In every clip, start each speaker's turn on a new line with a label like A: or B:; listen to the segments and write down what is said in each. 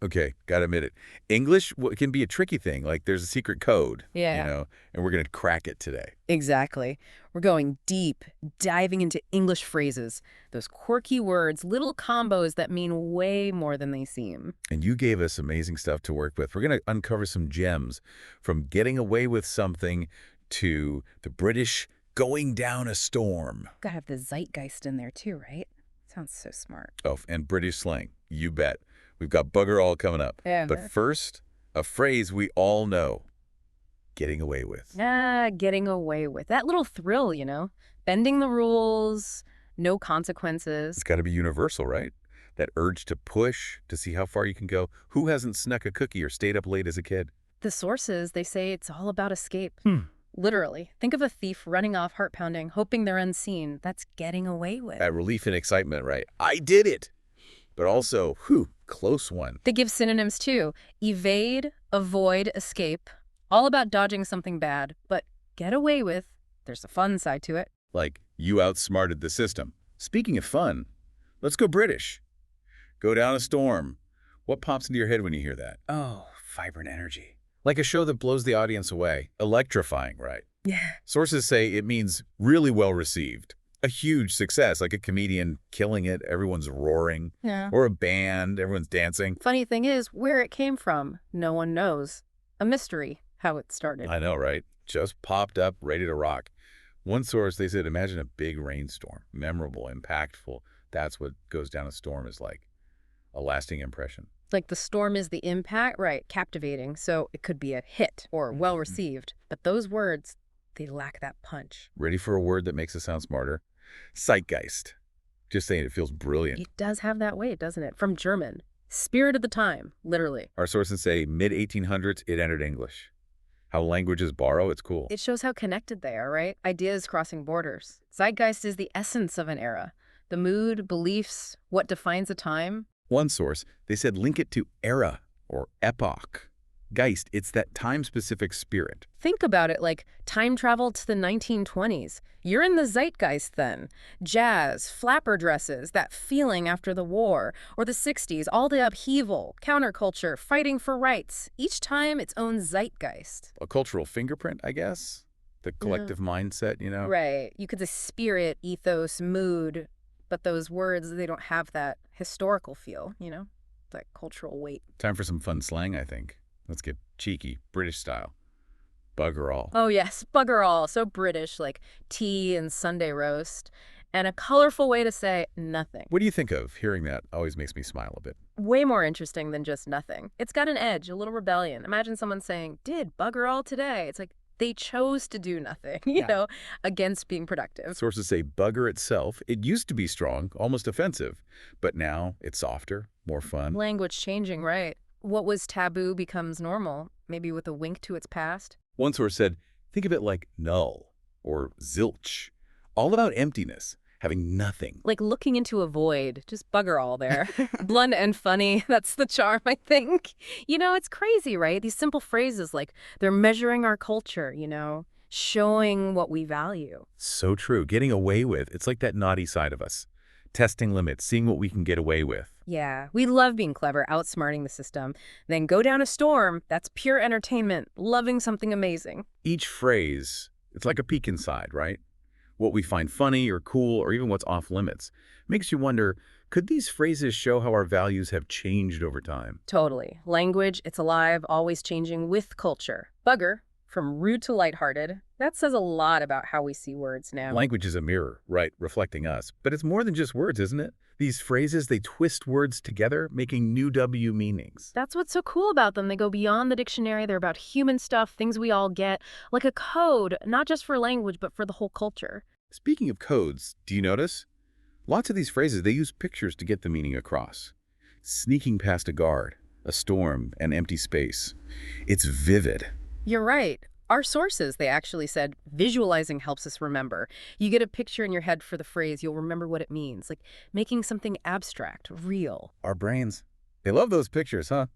A: Okay, gotta admit it. English can be a tricky thing. Like there's a secret code,
B: Yeah.
A: and we're gonna crack it today.
B: Exactly. We're going deep, diving into English phrases, those quirky words, little combos that mean way more than they seem.
A: And you gave us amazing stuff to work with. We're gonna uncover some gems from getting away with something to the British going down a storm.
B: Gotta have the zeitgeist in there too, right? Sounds so smart.
A: Oh, and British slang. You bet. We've got bugger all coming up.
B: Yeah.
A: But first, a phrase we all know. Getting away with.
B: Getting away with that little thrill, bending the rules, no consequences.
A: It's got to be universal, right? That urge to push, to see how far you can go. Who hasn't snuck a cookie or stayed up late as a kid?
B: The sources, they say it's all about escape.
A: Hmm.
B: Literally. Think of a thief running off, heart pounding, hoping they're unseen. That's getting away with.
A: That relief and excitement, right? I did it! But also, whew, close one.
B: They give synonyms too. Evade, avoid, escape. All about dodging something bad. But get away with, there's a fun side to it.
A: Like, you outsmarted the system. Speaking of fun, let's go British. Go down a storm. What pops into your head when you hear that? Oh, vibrant energy. Like a show that blows the audience away. Electrifying, right?
B: Yeah.
A: Sources say it means really well received. A huge success, like a comedian killing it, everyone's roaring.
B: Yeah.
A: Or a band, everyone's dancing.
B: Funny thing is, where it came from, no one knows. A mystery, how it started.
A: I know, right? Just popped up, ready to rock. One source, they said, imagine a big rainstorm. Memorable, impactful. That's what goes down a storm is like. A lasting impression.
B: Like the storm is the impact, right, captivating, so it could be a hit or well-received. But those words, they lack that punch.
A: Ready for a word that makes us sound smarter? Zeitgeist. Just saying, it feels brilliant.
B: It does have that weight, doesn't it? From German. Spirit of the time, literally.
A: Our sources say mid-1800s, it entered English. How languages borrow, it's cool.
B: It shows how connected they are, right? Ideas crossing borders. Zeitgeist is the essence of an era. The mood, beliefs, what defines a time.
A: One source, they said link it to era or epoch. Geist, it's that time-specific spirit.
B: Think about it like time travel to the 1920s. You're in the zeitgeist then. Jazz, flapper dresses, that feeling after the war. Or the 60s, all the upheaval, counterculture, fighting for rights. Each time its own zeitgeist.
A: A cultural fingerprint, I guess? The collective mindset,
B: Right. You could say spirit, ethos, mood. But those words, they don't have that historical feel, that cultural weight.
A: Time for some fun slang, I think. Let's get cheeky, British style. Bugger all.
B: Oh, yes, bugger all. So British, like tea and Sunday roast. And a colorful way to say nothing.
A: What do you think of? Hearing that always makes me smile a bit.
B: Way more interesting than just nothing. It's got an edge, a little rebellion. Imagine someone saying, did bugger all today. It's like they chose to do nothing, against being productive.
A: Sources say bugger itself, it used to be strong, almost offensive. But now it's softer, more fun.
B: Language changing, right? What was taboo becomes normal, maybe with a wink to its past.
A: One source said, think of it like null or zilch. All about emptiness, having nothing.
B: Like looking into a void, just bugger all there. Blunt and funny, that's the charm, I think. It's crazy, right? These simple phrases like they're measuring our culture, showing what we value.
A: So true. Getting away with, it's like that naughty side of us. Testing limits, seeing what we can get away with.
B: Yeah, we love being clever, outsmarting the system. Then go down a storm, that's pure entertainment, loving something amazing.
A: Each phrase, it's like a peek inside, right? What we find funny or cool or even what's off limits. Makes you wonder, could these phrases show how our values have changed over time?
B: Totally. Language, it's alive, always changing with culture. Bugger, from rude to lighthearted, that says a lot about how we see words now.
A: Language is a mirror, right, reflecting us. But it's more than just words, isn't it? These phrases, they twist words together, making new W meanings.
B: That's what's so cool about them. They go beyond the dictionary. They're about human stuff, things we all get, like a code, not just for language, but for the whole culture.
A: Speaking of codes, do you notice? Lots of these phrases, they use pictures to get the meaning across. Sneaking past a guard, a storm, an empty space. It's vivid.
B: You're right. Our sources, they actually said, visualizing helps us remember. You get a picture in your head for the phrase, you'll remember what it means, like making something abstract, real.
A: Our brains, they love those pictures, huh?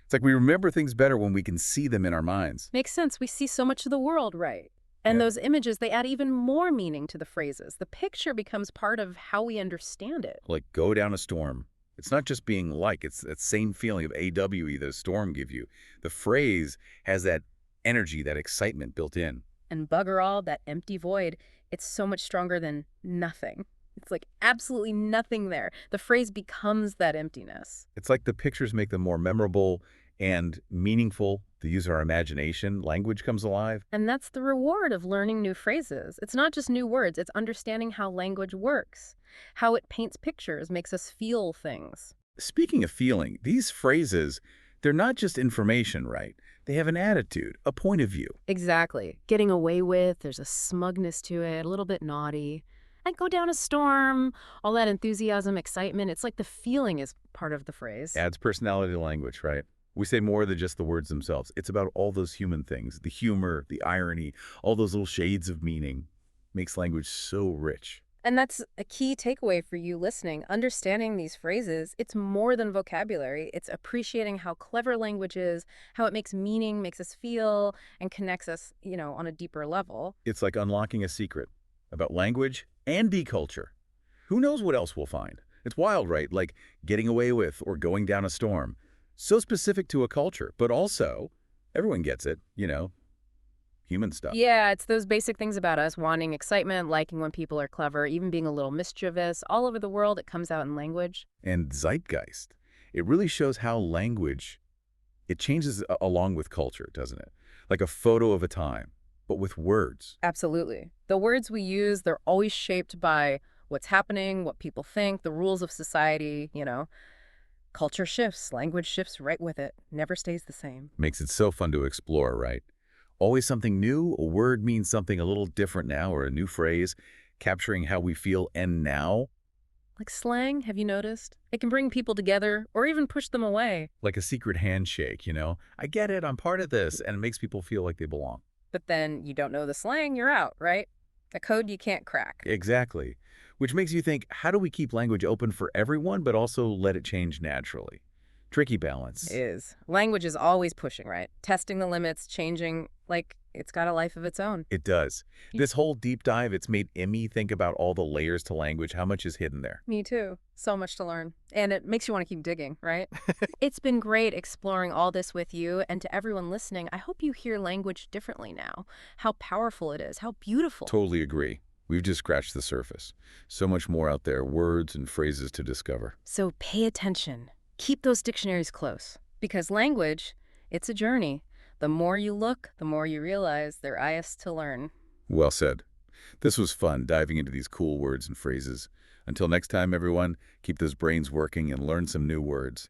A: It's like we remember things better when we can see them in our minds.
B: Makes sense. We see so much of the world, right? And those images, they add even more meaning to the phrases. The picture becomes part of how we understand it.
A: Like go down a storm. It's not just being like, it's that same feeling of AWE that a storm gives you. The phrase has that energy, that excitement built in.
B: And bugger all, that empty void, it's so much stronger than nothing. It's like absolutely nothing there. The phrase becomes that emptiness.
A: It's like the pictures make them more memorable and meaningful. They use our imagination. Language comes alive.
B: And that's the reward of learning new phrases. It's not just new words, it's understanding how language works, how it paints pictures, makes us feel things.
A: Speaking of feeling, these phrases, they're not just information, right? They have an attitude, a point of view.
B: Exactly. Getting away with, there's a smugness to it, a little bit naughty. And go down a storm, all that enthusiasm, excitement. It's like the feeling is part of the phrase.
A: Adds personality to language, right? We say more than just the words themselves. It's about all those human things, the humor, the irony, all those little shades of meaning. Makes language so rich.
B: And that's a key takeaway for you listening. Understanding these phrases, it's more than vocabulary. It's appreciating how clever language is, how it makes meaning, makes us feel, and connects us, on a deeper level.
A: It's like unlocking a secret about language and deculture. Who knows what else we'll find? It's wild, right? Like getting away with or going down a storm. So specific to a culture, but also everyone gets it, human stuff.
B: Yeah, it's those basic things about us, wanting excitement, liking when people are clever, even being a little mischievous. All over the world, it comes out in language.
A: And zeitgeist. It really shows how language, it changes along with culture, doesn't it? Like a photo of a time, but with words.
B: Absolutely. The words we use, they're always shaped by what's happening, what people think, the rules of society. Culture shifts, language shifts right with it, never stays the same.
A: Makes it so fun to explore, right? Always something new, a word means something a little different now, or a new phrase, capturing how we feel and now.
B: Like slang, have you noticed? It can bring people together or even push them away.
A: Like a secret handshake, I get it, I'm part of this, and it makes people feel like they belong.
B: But then you don't know the slang, you're out, right? A code you can't crack.
A: Exactly. Which makes you think, how do we keep language open for everyone, but also let it change naturally? Tricky balance.
B: Is. Language is always pushing, right? Testing the limits, changing, like it's got a life of its own.
A: It does. This whole deep dive, it's made Emmy think about all the layers to language, how much is hidden there.
B: Me too. So much to learn. And it makes you want to keep digging, right? It's been great exploring all this with you. And to everyone listening, I hope you hear language differently now. How powerful it is, how beautiful.
A: Totally agree. We've just scratched the surface. So much more out there, words and phrases to discover.
B: So pay attention. Keep those dictionaries close. Because language, it's a journey. The more you look, the more you realize there is to learn.
A: Well said. This was fun, diving into these cool words and phrases. Until next time, everyone, keep those brains working and learn some new words.